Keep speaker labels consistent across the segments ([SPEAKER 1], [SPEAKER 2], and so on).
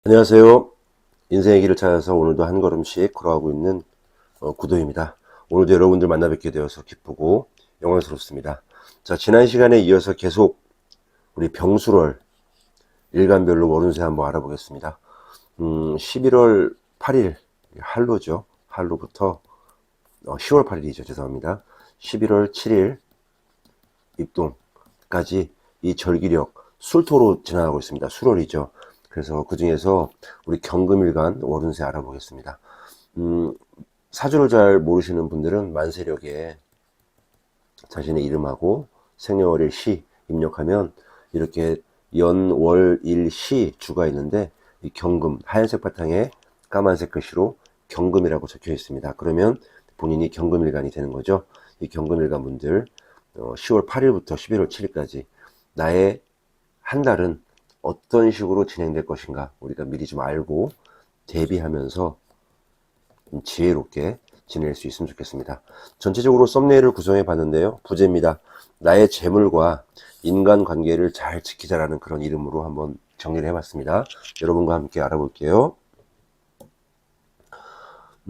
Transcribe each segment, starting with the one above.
[SPEAKER 1] 안녕하세요. 인생의 길을 찾아서 오늘도 한 걸음씩 걸어가고 있는 구도입니다. 오늘도 여러분들 만나 뵙게 되어서 기쁘고 영광스럽습니다. 자, 지난 시간에 이어서 계속 우리 병술월 일간별로 월운세 한번 알아보겠습니다. 11월 8일 한로죠. 한로부터 10월 8일이죠. 죄송합니다. 11월 7일 입동까지 이 절기력 술토로 지나가고 있습니다. 술월이죠. 그래서 그 중에서 우리 경금일간 월운세 알아보겠습니다. 사주를 잘 모르시는 분들은 만세력에 자신의 이름하고 생년월일 시 입력하면 이렇게 연, 월, 일, 시 주가 있는데 이 경금 하얀색 바탕에 까만색 글씨로 경금이라고 적혀 있습니다. 그러면 본인이 경금일간이 되는 거죠. 이 경금일간 분들 10월 8일부터 11월 7일까지 나의 한 달은 어떤 식으로 진행될 것인가 우리가 미리 좀 알고 대비하면서 좀 지혜롭게 지낼 수 있으면 좋겠습니다. 전체적으로 썸네일을 구성해 봤는데요. 부제입니다. 나의 재물과 인간관계를 잘 지키자라는 그런 이름으로 한번 정리를 해봤습니다. 여러분과 함께 알아볼게요.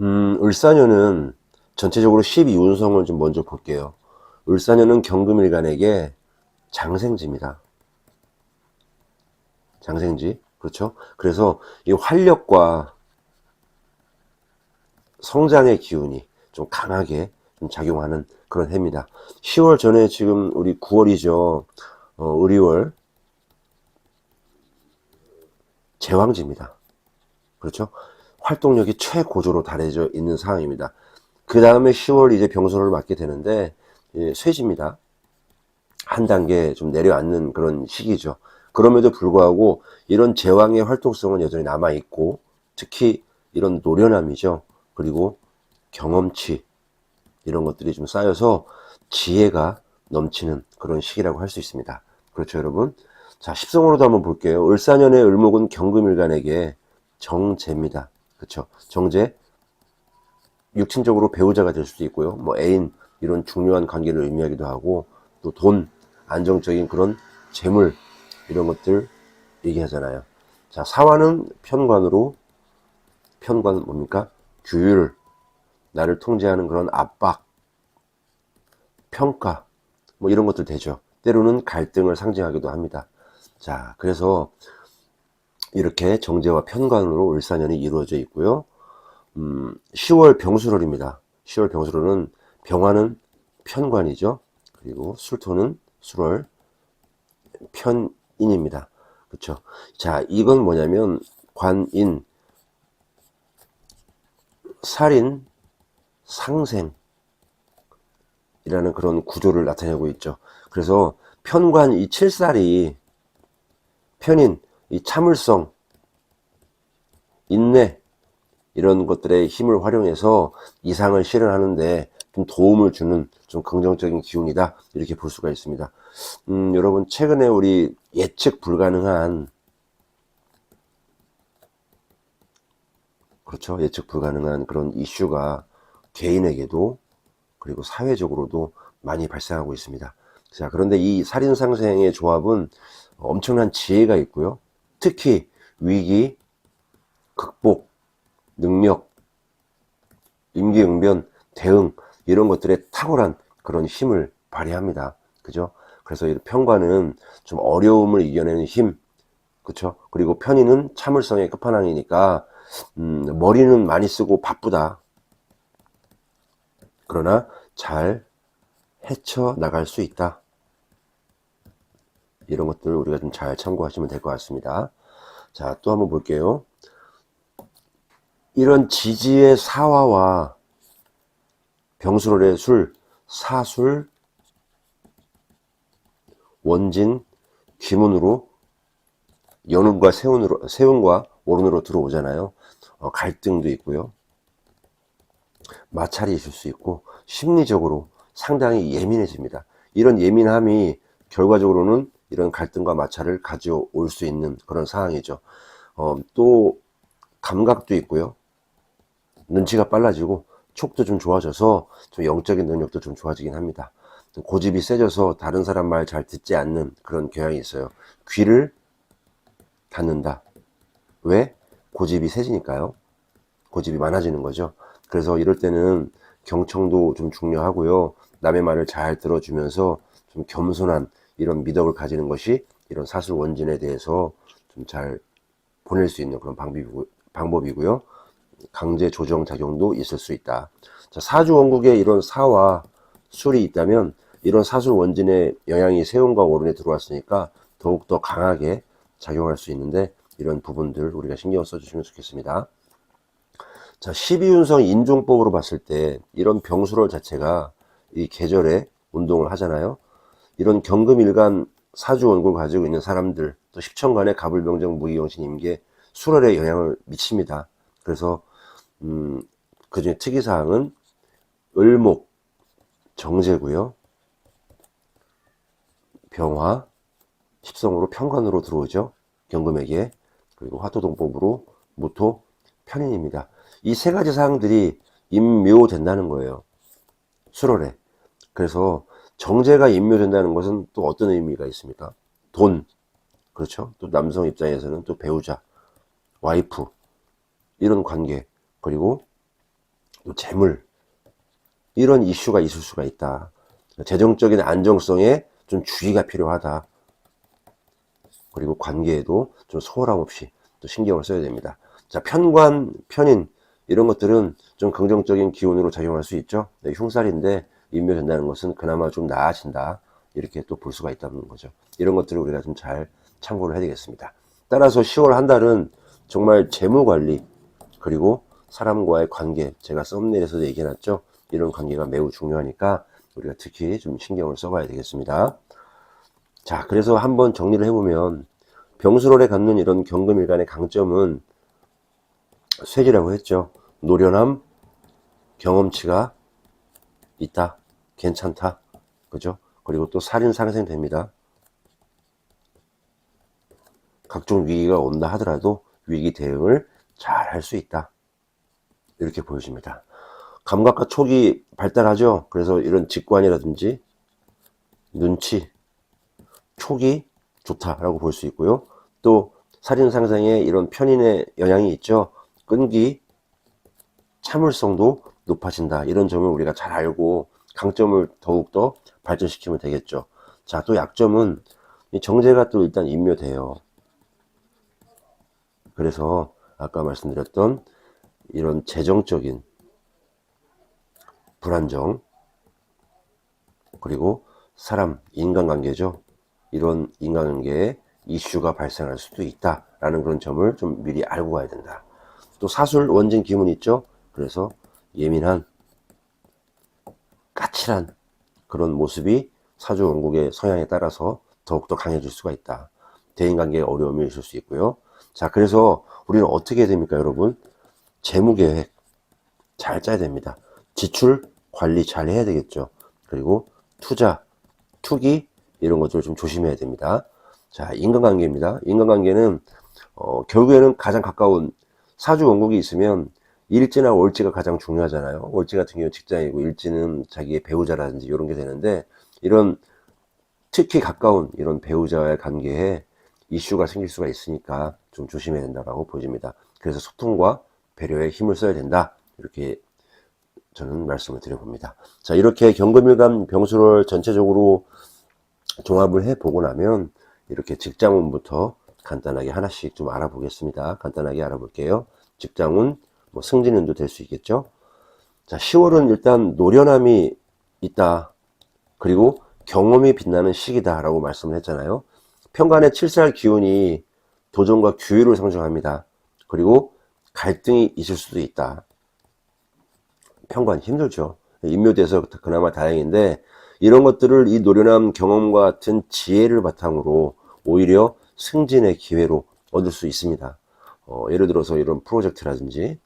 [SPEAKER 1] 을사년은 전체적으로 12운성을 좀 먼저 볼게요. 을사년은 경금일간에게 장생지입니다. 장생지. 그렇죠? 그래서 이 활력과 성장의 기운이 좀 강하게 좀 작용하는 그런 해입니다. 10월 전에 지금 우리 9월이죠. 을이월 제왕지입니다. 그렇죠? 활동력이 최고조로 달해져 있는 상황입니다. 그 다음에 10월 이제 병소를 맞게 되는데 쇠지입니다. 한 단계 좀 내려앉는 그런 시기죠. 그럼에도 불구하고 이런 제왕의 활동성은 여전히 남아있고 특히 이런 노련함이죠. 그리고 경험치 이런 것들이 좀 쌓여서 지혜가 넘치는 그런 시기라고 할 수 있습니다. 그렇죠 여러분? 자, 십성으로도 한번 볼게요. 을사년의 을목은 경금일간에게 정제입니다. 그렇죠? 정제 육친적으로 배우자가 될 수도 있고요. 뭐 애인 이런 중요한 관계를 의미하기도 하고 또 돈, 안정적인 그런 재물 이런 것들 얘기하잖아요. 자, 사화는 편관으로 편관 뭡니까? 규율, 나를 통제하는 그런 압박, 평가 뭐 이런 것들 되죠. 때로는 갈등을 상징하기도 합니다. 자, 그래서 이렇게 정제와 편관으로 을사년이 이루어져 있고요. 10월 병술월입니다. 10월 병술월은 병화는 편관이죠. 그리고 술토는 술월 편인입니다. 그렇죠? 자, 이건 뭐냐면 관인, 살인, 상생이라는 그런 구조를 나타내고 있죠. 그래서 편관 이 7살이 편인, 이 참을성, 인내 이런 것들의 힘을 활용해서 이상을 실현하는데 좀 도움을 주는 좀 긍정적인 기운이다 이렇게 볼 수가 있습니다. 여러분 최근에 우리 예측 불가능한 그렇죠 예측 불가능한 그런 이슈가 개인에게도 그리고 사회적으로도 많이 발생하고 있습니다. 자, 그런데 이 살인상생의 조합은 엄청난 지혜가 있고요. 특히 위기, 극복, 능력, 임기응변, 대응 이런 것들에 탁월한 그런 힘을 발휘합니다. 그죠? 그래서 이 편관은 좀 어려움을 이겨내는 힘, 그쵸? 그리고 편의는 참을성의 끝판왕이니까 머리는 많이 쓰고 바쁘다. 그러나 잘 헤쳐나갈 수 있다. 이런 것들을 우리가 좀 잘 참고하시면 될 것 같습니다. 자, 또 한번 볼게요. 이런 지지의 사화와 병술월의 술, 사술, 원진, 귀문으로 연운과 세운과 오른으로 들어오잖아요. 갈등도 있고요. 마찰이 있을 수 있고 심리적으로 상당히 예민해집니다. 이런 예민함이 결과적으로는 이런 갈등과 마찰을 가져올 수 있는 그런 상황이죠. 또 감각도 있고요. 눈치가 빨라지고 촉도 좀 좋아져서 좀 영적인 능력도 좀 좋아지긴 합니다. 고집이 세져서 다른 사람 말 잘 듣지 않는 그런 경향이 있어요. 귀를 닫는다. 왜? 고집이 세지니까요. 고집이 많아지는 거죠. 그래서 이럴 때는 경청도 좀 중요하고요. 남의 말을 잘 들어주면서 좀 겸손한 이런 미덕을 가지는 것이 이런 사술 원진에 대해서 좀 잘 보낼 수 있는 그런 방법이고요. 강제 조정 작용도 있을 수 있다. 자, 사주 원국에 이런 사와 술이 있다면 이런 사술 원진의 영향이 세운과 오른에 들어왔으니까 더욱더 강하게 작용할 수 있는데 이런 부분들 우리가 신경 써주시면 좋겠습니다. 자, 12운성 인종법으로 봤을 때 이런 병수월 자체가 이 계절에 운동을 하잖아요. 이런 경금일간 사주원국을 가지고 있는 사람들, 또 십천간의 갑을병정 무기영신 임계 수월에 영향을 미칩니다. 그래서 그중에 특이사항은 을목 정제고요. 병화 십성으로 편관으로 들어오죠. 경금에게. 그리고 화토동법으로 무토 편인입니다. 이 세 가지 사항들이 임묘된다는 거예요. 수월에. 그래서 정제가 임묘된다는 것은 또 어떤 의미가 있습니까? 돈. 그렇죠. 또 남성 입장에서는 또 배우자, 와이프 이런 관계, 그리고 또 재물 이런 이슈가 있을 수가 있다. 재정적인 안정성에 좀 주의가 필요하다. 그리고 관계에도 좀 소홀함 없이 또 신경을 써야 됩니다. 자, 편관, 편인 이런 것들은 좀 긍정적인 기운으로 작용할 수 있죠. 네, 흉살인데 임묘된다는 것은 그나마 좀 나아진다. 이렇게 또 볼 수가 있다는 거죠. 이런 것들을 우리가 좀 잘 참고를 해야 되겠습니다. 따라서 10월 한 달은 정말 재무관리 그리고 사람과의 관계, 제가 썸네일에서도 얘기해놨죠. 이런 관계가 매우 중요하니까 우리가 특히 좀 신경을 써봐야 되겠습니다. 자, 그래서 한번 정리를 해보면 병수월에 갖는 이런 경금일간의 강점은 쇠지라고 했죠. 노련함, 경험치가 있다, 괜찮다, 그죠? 그리고 또 살인 상생됩니다. 각종 위기가 온다 하더라도 위기 대응을 잘 할 수 있다. 이렇게 보여집니다. 감각과 촉이 발달하죠. 그래서 이런 직관이라든지 눈치, 촉이 좋다라고 볼 수 있고요. 또 살인 상생에 이런 편인의 영향이 있죠. 끈기, 참을성도 높아진다. 이런 점을 우리가 잘 알고 강점을 더욱더 발전시키면 되겠죠. 자, 또 약점은 이 정제가 또 일단 임묘돼요. 그래서 아까 말씀드렸던 이런 재정적인 불안정, 그리고 사람, 인간관계죠. 이런 인간관계에 이슈가 발생할 수도 있다라는 그런 점을 좀 미리 알고 가야 된다. 또 사술 원진 기운이 있죠. 그래서 예민한, 까칠한 그런 모습이 사주 원국의 성향에 따라서 더욱더 강해질 수가 있다. 대인관계에 어려움이 있을 수 있고요. 자, 그래서 우리는 어떻게 해야 됩니까, 여러분? 재무계획 잘 짜야 됩니다. 지출 관리 잘 해야 되겠죠. 그리고 투자, 투기 이런 것들을 좀 조심해야 됩니다. 자, 인간관계입니다. 인간관계는 결국에는 가장 가까운 사주 원국이 있으면 일지나 월지가 가장 중요하잖아요. 월지 같은 경우는 직장이고 일지는 자기의 배우자라든지 이런 게 되는데 이런 특히 가까운 이런 배우자와의 관계에 이슈가 생길 수가 있으니까 좀 조심해야 된다고 보여집니다. 그래서 소통과 배려에 힘을 써야 된다. 이렇게 저는 말씀을 드려봅니다. 자, 이렇게 경금일간 병수를 전체적으로 종합을 해보고 나면 이렇게 직장운부터 간단하게 하나씩 좀 알아보겠습니다. 간단하게 알아볼게요. 직장운, 뭐 승진운도 될 수 있겠죠. 자, 10월은 일단 노련함이 있다. 그리고 경험이 빛나는 시기다 라고 말씀을 했잖아요. 편간의 칠살 기운이 도전과 규율을 상징합니다. 그리고 갈등이 있을 수도 있다. 편관 힘들죠. 임묘돼서 그나마 다행인데 이런 것들을 이 노련함 경험과 같은 지혜를 바탕으로 오히려 승진의 기회로 얻을 수 있습니다. 예를 들어서 이런 프로젝트라든지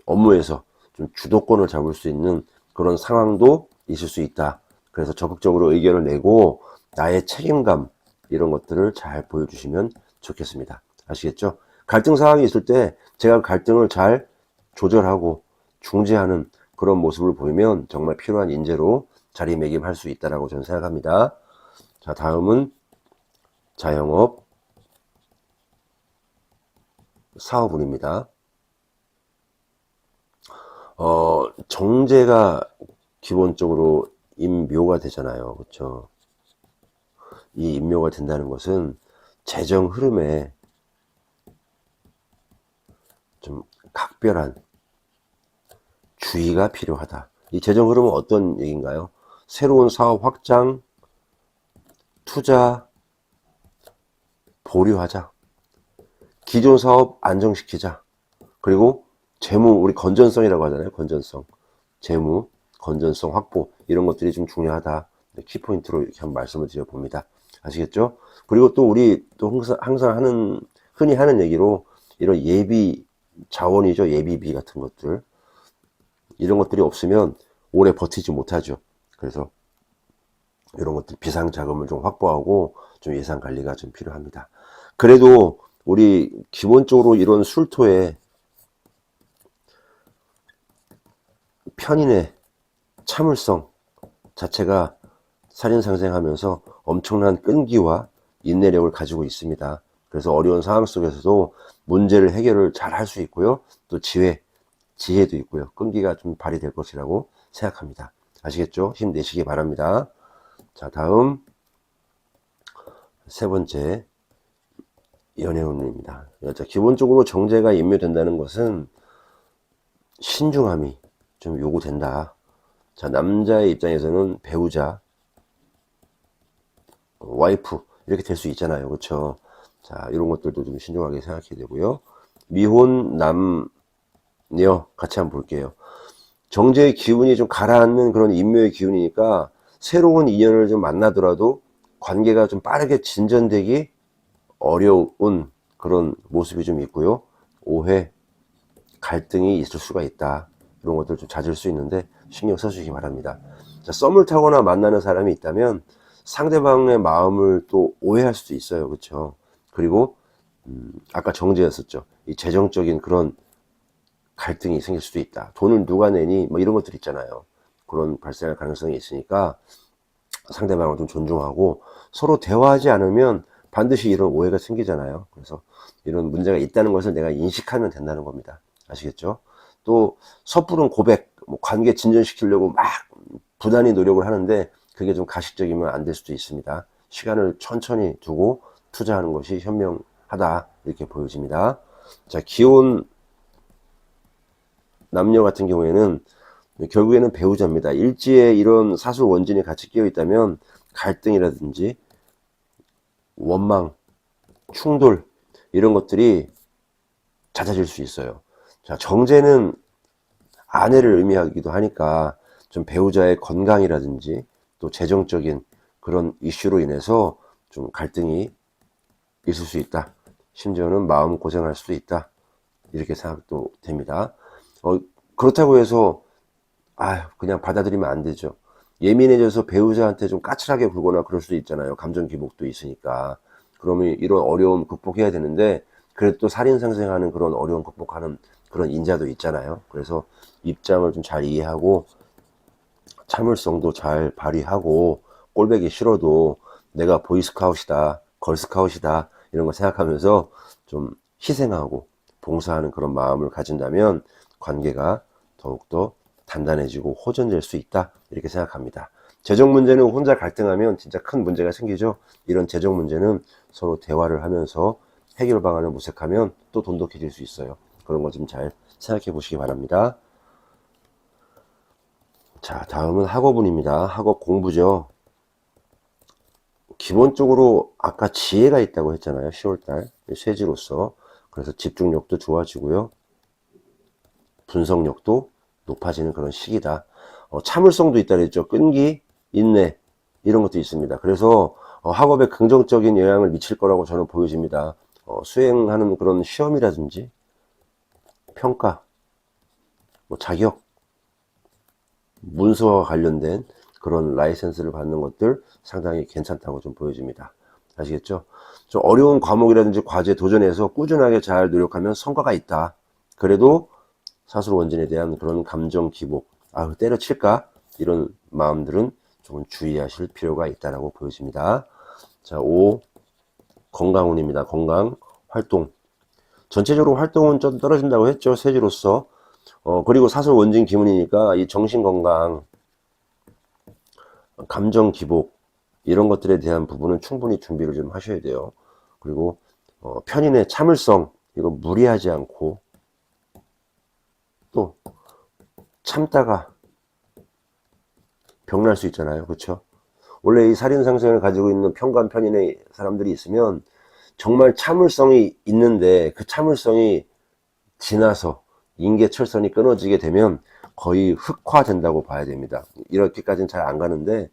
[SPEAKER 1] 업무에서 좀 주도권을 잡을 수 있는 그런 상황도 있을 수 있다. 그래서 적극적으로 의견을 내고 나의 책임감 이런 것들을 잘 보여주시면 좋겠습니다. 아시겠죠? 갈등 상황이 있을 때 제가 갈등을 잘 조절하고 중재하는 그런 모습을 보이면 정말 필요한 인재로 자리매김할 수 있다고 저는 생각합니다. 자, 다음은 자영업, 사업운입니다. 정제가 기본적으로 임묘가 되잖아요. 그렇죠? 이 임묘가 된다는 것은 재정 흐름에 좀 각별한 주의가 필요하다. 이 재정 흐름은 어떤 얘기인가요? 새로운 사업 확장, 투자, 보류하자. 기존 사업 안정시키자. 그리고 재무, 우리 건전성이라고 하잖아요. 건전성. 재무, 건전성 확보. 이런 것들이 좀 중요하다. 키포인트로 이렇게 한번 말씀을 드려봅니다. 아시겠죠? 그리고 또 우리 또 항상 흔히 하는 얘기로 이런 예비 자원이죠. 예비비 같은 것들. 이런 것들이 없으면 오래 버티지 못하죠. 그래서 이런 것들 비상 자금을 좀 확보하고 좀 예산 관리가 좀 필요합니다. 그래도 우리 기본적으로 이런 술토의 편인의 참을성 자체가 살인상생하면서 엄청난 끈기와 인내력을 가지고 있습니다. 그래서 어려운 상황 속에서도 문제를 해결을 잘 할 수 있고요. 또 지혜도 있고요. 끈기가 좀 발휘될 것이라고 생각합니다. 아시겠죠? 힘내시기 바랍니다. 자, 다음 세 번째 연애운입니다. 기본적으로 정제가 임묘된다는 것은 신중함이 좀 요구된다. 자, 남자의 입장에서는 배우자, 와이프 이렇게 될 수 있잖아요. 그렇죠? 자, 이런 것들도 좀 신중하게 생각해야 되고요. 미혼 남녀 같이 한번 볼게요. 정제의 기운이 좀 가라앉는 그런 임묘의 기운이니까 새로운 인연을 좀 만나더라도 관계가 좀 빠르게 진전되기 어려운 그런 모습이 좀 있고요. 오해, 갈등이 있을 수가 있다. 이런 것들 좀 잦을 수 있는데 신경 써주시기 바랍니다. 자, 썸을 타거나 만나는 사람이 있다면 상대방의 마음을 또 오해할 수도 있어요. 그렇죠? 그리고 아까 정제였었죠. 이 재정적인 그런 갈등이 생길 수도 있다. 돈을 누가 내니? 뭐 이런 것들 있잖아요. 그런 발생할 가능성이 있으니까 상대방을 좀 존중하고 서로 대화하지 않으면 반드시 이런 오해가 생기잖아요. 그래서 이런 문제가 있다는 것을 내가 인식하면 된다는 겁니다. 아시겠죠? 또 섣부른 고백, 뭐 관계 진전시키려고 막 부단히 노력을 하는데 그게 좀 가식적이면 안 될 수도 있습니다. 시간을 천천히 두고 투자하는 것이 현명하다 이렇게 보여집니다. 자, 기혼 남녀 같은 경우에는 결국에는 배우자입니다. 일지에 이런 사술 원진이 같이 끼어 있다면 갈등이라든지 원망, 충돌 이런 것들이 잦아질 수 있어요. 자, 정제는 아내를 의미하기도 하니까 좀 배우자의 건강이라든지 또 재정적인 그런 이슈로 인해서 좀 갈등이 있을 수 있다. 심지어는 마음 고생할 수도 있다. 이렇게 생각도 됩니다. 그렇다고 해서 그냥 받아들이면 안 되죠. 예민해져서 배우자한테 좀 까칠하게 굴거나 그럴 수도 있잖아요. 감정 기복도 있으니까. 그러면 이런 어려움 극복해야 되는데 그래도 또 살인상생하는 그런 어려움 극복하는 그런 인자도 있잖아요. 그래서 입장을 좀 잘 이해하고 참을성도 잘 발휘하고 꼴보기 싫어도 내가 보이스카웃이다, 걸스카웃이다 이런 거 생각하면서 좀 희생하고 봉사하는 그런 마음을 가진다면 관계가 더욱더 단단해지고 호전될 수 있다 이렇게 생각합니다. 재정 문제는 혼자 갈등하면 진짜 큰 문제가 생기죠. 이런 재정 문제는 서로 대화를 하면서 해결 방안을 모색하면 또 돈독해질 수 있어요. 그런 거 좀 잘 생각해 보시기 바랍니다. 자, 다음은 학업운입니다. 학업 공부죠. 기본적으로 아까 지혜가 있다고 했잖아요. 10월달 쇠지로서. 그래서 집중력도 좋아지고요. 분석력도 높아지는 그런 시기다. 참을성도 있다 그랬죠. 끈기, 인내 이런 것도 있습니다. 그래서 학업에 긍정적인 영향을 미칠 거라고 저는 보여집니다. 수행하는 그런 시험이라든지 평가, 뭐 자격, 문서와 관련된 그런 라이센스를 받는 것들 상당히 괜찮다고 좀 보여집니다. 아시겠죠? 좀 어려운 과목이라든지 과제 도전해서 꾸준하게 잘 노력하면 성과가 있다. 그래도 사술 원진에 대한 그런 감정 기복, 때려칠까? 이런 마음들은 조금 주의하실 필요가 있다라고 보여집니다. 자, 5. 건강운입니다. 건강, 활동. 전체적으로 활동은 좀 떨어진다고 했죠. 쇠지로서. 그리고 사설 원진 기문이니까 이 정신건강, 감정 기복, 이런 것들에 대한 부분은 충분히 준비를 좀 하셔야 돼요. 그리고 편인의 참을성, 이거 무리하지 않고 또 참다가 병날 수 있잖아요. 그렇죠? 원래 이 살인상생을 가지고 있는 편관 편인의 사람들이 있으면 정말 참을성이 있는데 그 참을성이 지나서 인계철선이 끊어지게 되면 거의 흑화된다고 봐야 됩니다. 이렇게까지는 잘 안 가는데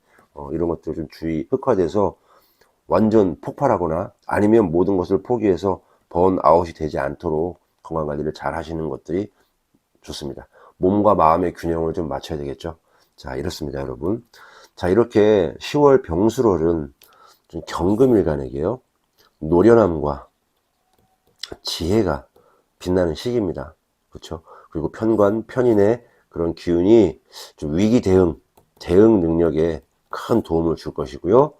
[SPEAKER 1] 이런 것들 좀 주의, 흑화돼서 완전 폭발하거나 아니면 모든 것을 포기해서 번아웃이 되지 않도록 건강관리를 잘 하시는 것들이 좋습니다. 몸과 마음의 균형을 좀 맞춰야 되겠죠. 자, 이렇습니다, 여러분. 자, 이렇게 10월 병술월은 좀 경금일간에게요, 노련함과 지혜가 빛나는 시기입니다. 그렇죠? 그리고 편관, 편인의 그런 기운이 좀 위기 대응 능력에 큰 도움을 줄 것이고요.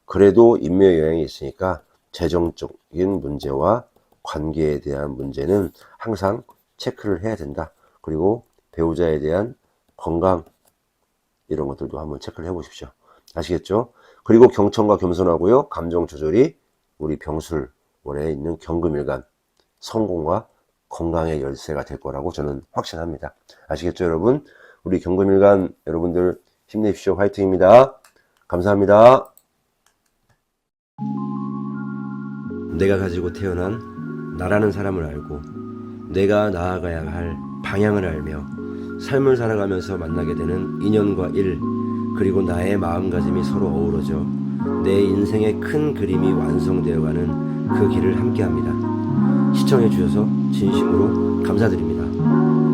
[SPEAKER 1] 그래도 인묘 영향이 있으니까 재정적인 문제와 관계에 대한 문제는 항상 체크를 해야 된다. 그리고 배우자에 대한 건강, 이런 것들도 한번 체크를 해 보십시오. 아시겠죠? 그리고 경청과 겸손하고요, 감정 조절이 우리 병술월에 있는 경금일간 성공과 건강의 열쇠가 될 거라고 저는 확신합니다. 아시겠죠, 여러분? 우리 경금일간 여러분들 힘내십시오. 화이팅입니다. 감사합니다. 내가 가지고 태어난 나라는 사람을 알고 내가 나아가야 할 방향을 알며 삶을 살아가면서 만나게 되는 인연과 일, 그리고 나의 마음가짐이 서로 어우러져 내 인생의 큰 그림이 완성되어가는 그 길을 함께합니다. 시청해 주셔서 진심으로 감사드립니다.